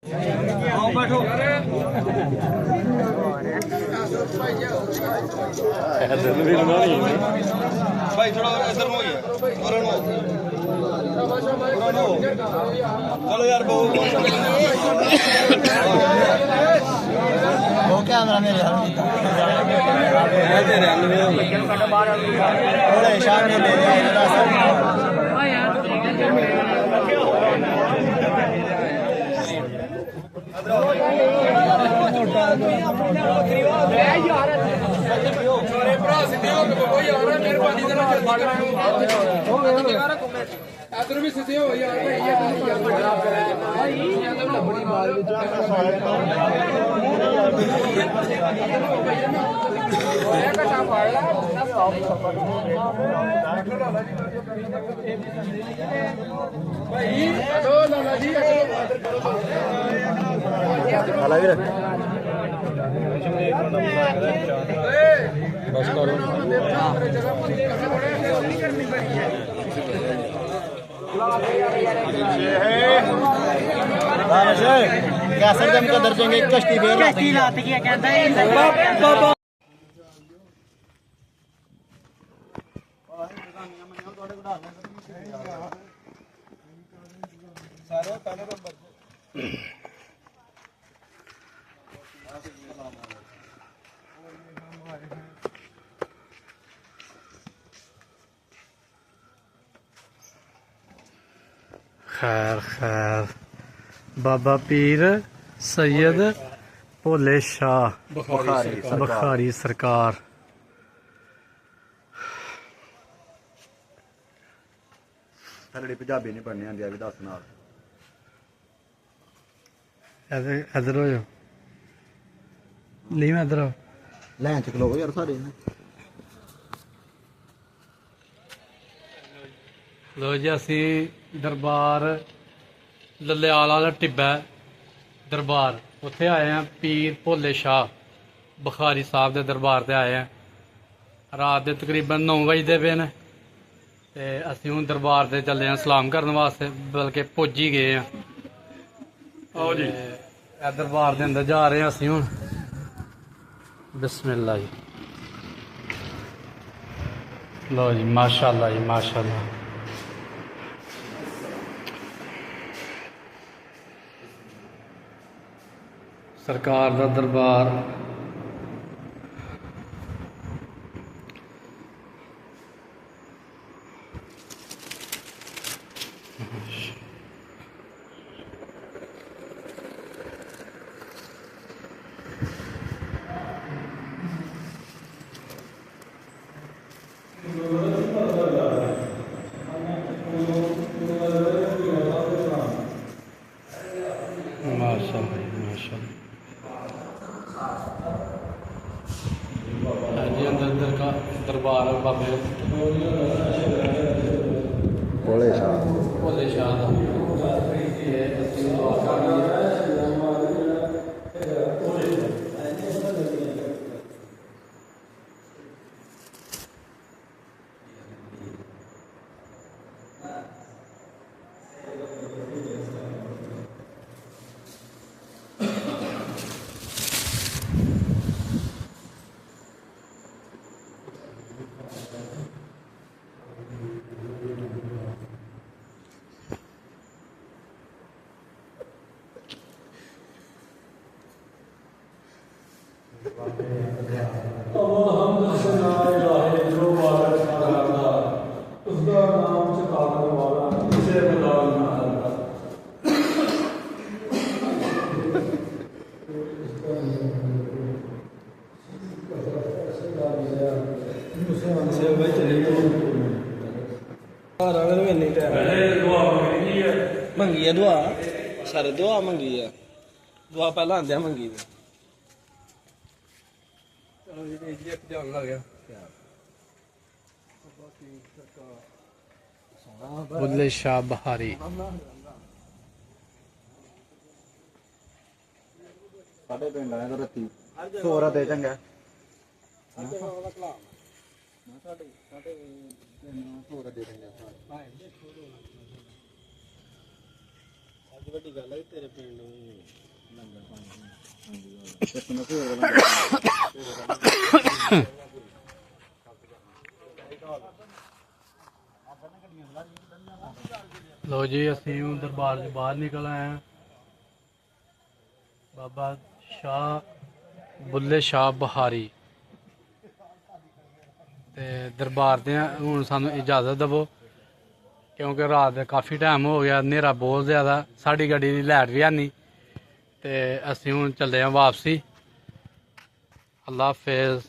आओ बैठो भाई थोड़ा इधर हो गया चलो यार वो कैमरा मेरे थोड़े सामने ले इधर भी सीधे हो यार क्या सर जम का दर्जेंगे कश्ती खैर खैर बाबा पीर सैयद भोले शाह बुखारी सरकार थल्ले पंजाबी नहीं पढ़ने आंदी भी दस नाल इधर हो जाओ ली मैं इधर लैन च खलो यार सारे लो जी असी दरबार ललियाल वाला टिब्बा दरबार उत्थे आए हैं पीर भोले शाह बुखारी साहब के दरबार से आए हैं रात के तकरीबन 9 बजते पे ने ते असीं हुण दरबार से चले हैं सलाम करने वास्ते बल्कि पुज ही गए हैं आओ जी दरबार के अंदर जा रहे हैं असीं हुण बिस्मिल्लाह जी लो जी माशाअल्लाह जी माशाअल्लाह सरकार का दरबार माशाअल्लाह जी अंदर का दरबार है बाबे भोले शाह भोले शाह का मंगी है दुआ सारे दुआ मंगी है दुआ पहला आंदे मंगी ध्यान लग गया भोले शाह बहारी साढ़े पिंड आए तो रत्ती सोरा दे चंगा सोरा दे चंगा ਅੱਜ ਵੱਡੀ ਗੱਲ ਹੈ ਤੇਰੇ ਪਿੰਡ ਨੂੰ ਲੋ ਜੀ ਅਸੀਂ ਹੁਣ ਦਰਬਾਰ ਦੇ ਬਾਹਰ ਨਿਕਲ ਆਏ ਹਾਂ। ਬਾਬਾ ਸ਼ਾਹ ਬੁੱਲੇ ਸ਼ਾਹ ਬਹਾਰੀ ਤੇ ਦਰਬਾਰ ਦੇ ਹੁਣ ਸਾਨੂੰ ਇਜਾਜ਼ਤ ਦੇਵੋ, ਕਿਉਂਕਿ ਰਾਤ ਦਾ ਕਾਫੀ ਟਾਈਮ ਹੋ ਗਿਆ, ਹਨੇਰਾ ਬਹੁਤ ਜ਼ਿਆਦਾ, ਸਾਡੀ ਗੱਡੀ ਦੀ ਲਾਈਟ ਵੀ ਹੈ ਨਹੀਂ ਤੇ ਅਸੀਂ ਹੁਣ ਚੱਲੇ ਹਾਂ ਵਾਪਸੀ। ਅੱਲਾ ਹਾਫਿਜ਼।